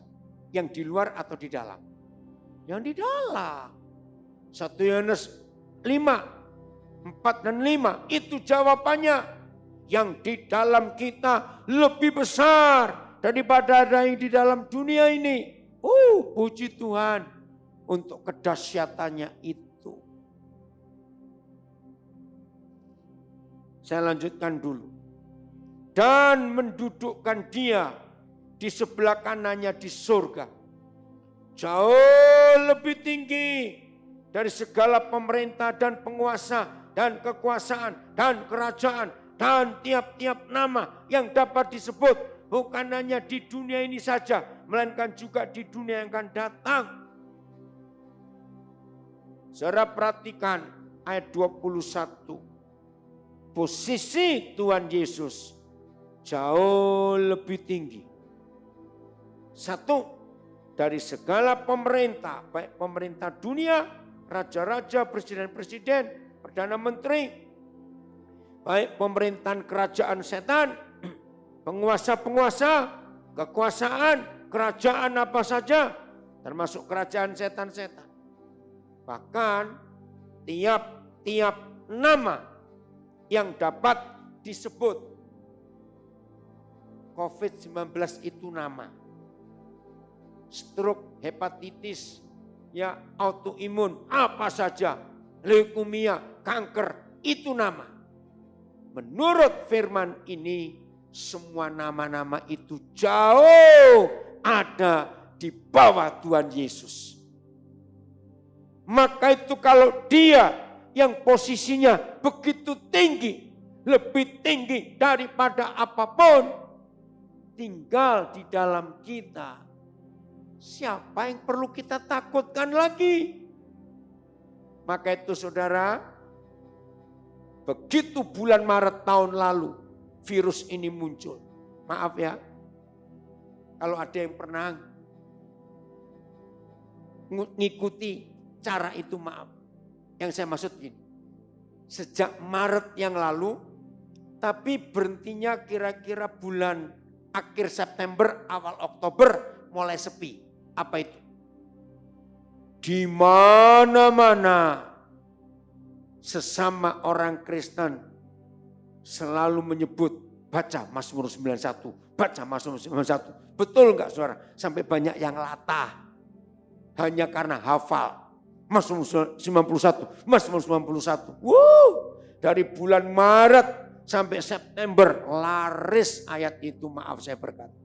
Yang di luar atau di dalam? Yang di dalam. 1 Yohanes 5, 4 dan 5. Itu jawabannya. Yang di dalam kita lebih besar daripada ada yang di dalam dunia ini. Puji Tuhan untuk kedahsyatannya itu. Saya lanjutkan dulu. Dan mendudukkan dia di sebelah kanannya di surga. Jauh lebih tinggi dari segala pemerintah dan penguasa dan kekuasaan dan kerajaan dan tiap-tiap nama yang dapat disebut. Bukan hanya di dunia ini saja, melainkan juga di dunia yang akan datang. Saudara perhatikan ayat 21. Posisi Tuhan Yesus jauh lebih tinggi. 1, dari segala pemerintah, baik pemerintah dunia, raja-raja, presiden-presiden, perdana menteri, baik pemerintahan kerajaan setan, penguasa-penguasa, kekuasaan, kerajaan apa saja, termasuk kerajaan setan-setan. Bahkan tiap-tiap nama yang dapat disebut. COVID-19 itu nama. Stroke, hepatitis, ya autoimun, apa saja, leukemia, kanker, itu nama. Menurut firman ini, semua nama-nama itu jauh ada di bawah Tuhan Yesus. Maka itu kalau dia yang posisinya begitu tinggi, lebih tinggi daripada apapun, tinggal di dalam kita. Siapa yang perlu kita takutkan lagi? Maka itu saudara, begitu bulan Maret tahun lalu virus ini muncul. Maaf ya, kalau ada yang pernah ngikuti cara itu, maaf. Yang saya maksud gini, sejak Maret yang lalu, tapi berhentinya kira-kira bulan akhir September, awal Oktober mulai sepi. Apa itu? Di mana-mana sesama orang Kristen selalu menyebut baca Mazmur 91, baca Mazmur 91. Betul enggak saudara? Sampai banyak yang latah hanya karena hafal. Mazmur 91, Mazmur 91. Dari bulan Maret sampai September laris ayat itu, maaf saya berkata.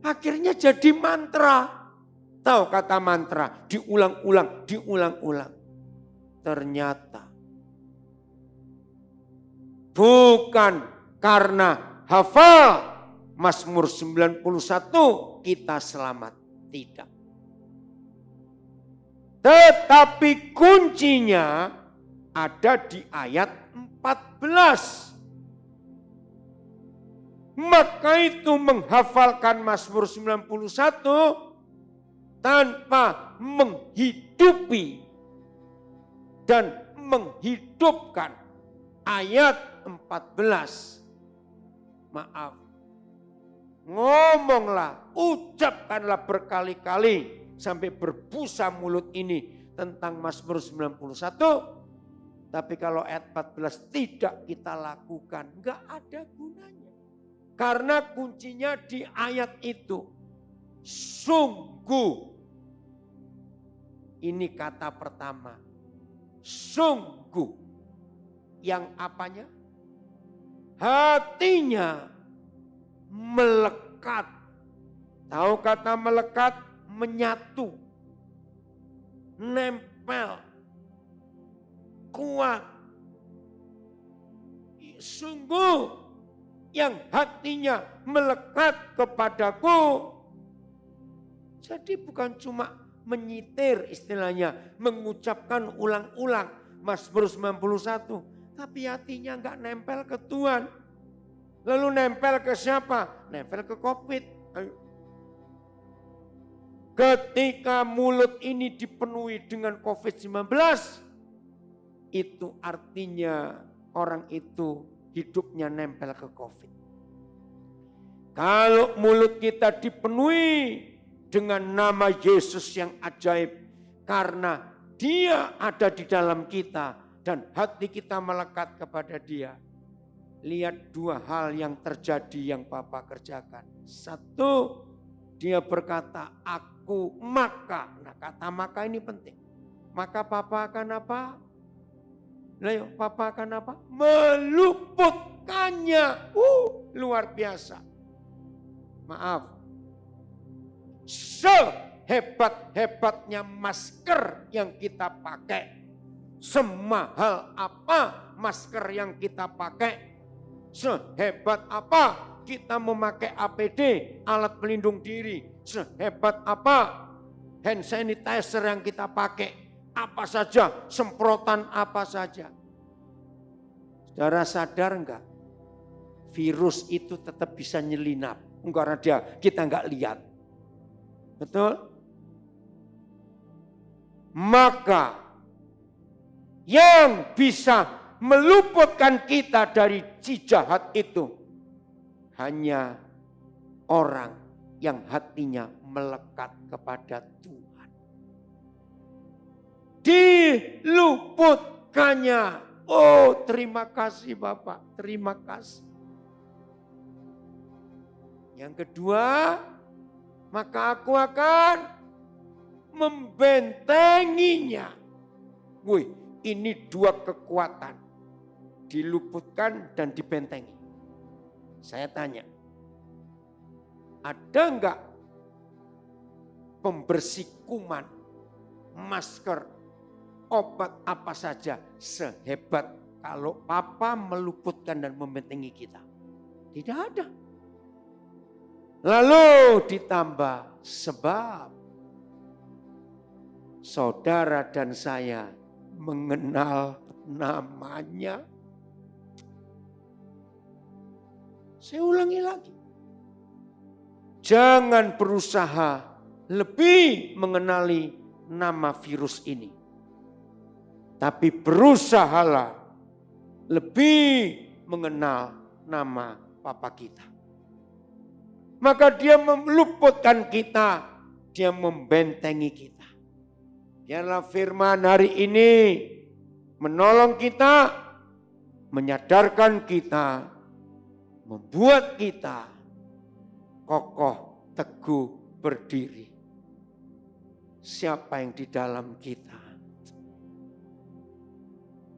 Akhirnya jadi mantra. Tahu kata mantra, diulang-ulang, diulang-ulang. Ternyata bukan karena hafal Mazmur 91 kita selamat. Tidak. Tetapi kuncinya ada di ayat 14. Maka itu menghafalkan Mazmur 91 tanpa menghidupi dan menghidupkan ayat 14. Maaf. Ngomonglah, ucapkanlah berkali-kali sampai berbusa mulut ini tentang Mazmur 91. Tapi kalau ayat 14 tidak kita lakukan, enggak ada gunanya. Karena kuncinya di ayat itu. Sungguh. Ini kata pertama. Sungguh. Yang apanya? Hatinya melekat. Tahu kata melekat? Menyatu. Nempel. Kuat. Sungguh yang hatinya melekat kepadaku. Jadi bukan cuma menyitir istilahnya, mengucapkan ulang-ulang Mazmur 91. Tapi hatinya enggak nempel ke Tuhan. Lalu nempel ke siapa? Nempel ke COVID. Ayo. Ketika mulut ini dipenuhi dengan COVID-19, itu artinya orang itu hidupnya nempel ke COVID. Kalau mulut kita dipenuhi dengan nama Yesus yang ajaib, karena Dia ada di dalam kita dan hati kita melekat kepada Dia. Lihat dua hal yang terjadi yang Bapa kerjakan. Satu, Dia berkata, aku maka. Nah, kata maka ini penting. Maka Bapa akan apa? Nah, Bapa akan apa? Meluputkannya. Luar biasa. Maaf. Sehebat-hebatnya masker yang kita pakai. Semahal apa masker yang kita pakai. Sehebat apa kita memakai APD, alat pelindung diri. Sehebat apa hand sanitizer yang kita pakai. Apa saja, semprotan apa saja. Saudara sadar enggak? Virus itu tetap bisa nyelinap. Karena kita enggak lihat. Betul? Maka yang bisa meluputkan kita dari si jahat itu hanya orang yang hatinya melekat kepada Tuhan. Diluputkannya. Oh, terima kasih Bapak, terima kasih. Yang kedua, maka aku akan membentenginya. Wih, ini dua kekuatan. Diluputkan dan dibentengi. Saya tanya, ada enggak pembersih kuman, masker, obat apa saja sehebat kalau Papa meluputkan dan membentengi kita? Tidak ada. Lalu ditambah sebab saudara dan saya mengenal namanya. Saya ulangi lagi. Jangan berusaha lebih mengenali nama virus ini. Tapi berusahalah lebih mengenal nama Papa kita. Maka Dia meluputkan kita, Dia membentengi kita. Biarlah firman hari ini menolong kita, menyadarkan kita, membuat kita kokoh, teguh, berdiri. siapa yang di dalam kita.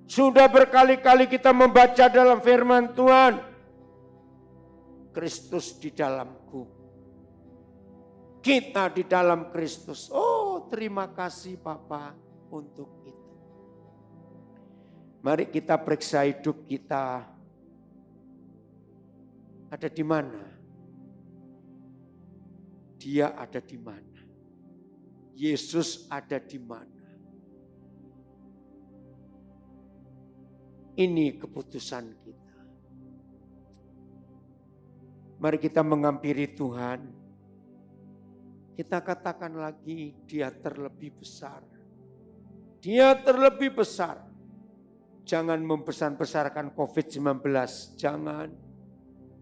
Sudah berkali-kali kita membaca dalam firman Tuhan, Kristus di dalamku, kita di dalam Kristus. Oh, terima kasih Bapa untuk itu. Mari kita periksa hidup kita. Ada di mana? Dia ada di mana? Yesus ada di mana? Ini keputusan kita. Mari kita menghampiri Tuhan. Kita katakan lagi, Dia terlebih besar. Dia terlebih besar. Jangan membesar-besarkan COVID-19. Jangan.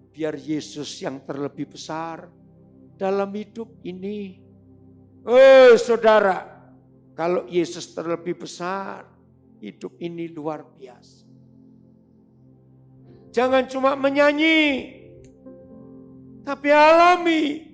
Biar Yesus yang terlebih besar dalam hidup ini. Oh saudara, kalau Yesus terlebih besar, hidup ini luar biasa. Jangan cuma menyanyi, tapi alami.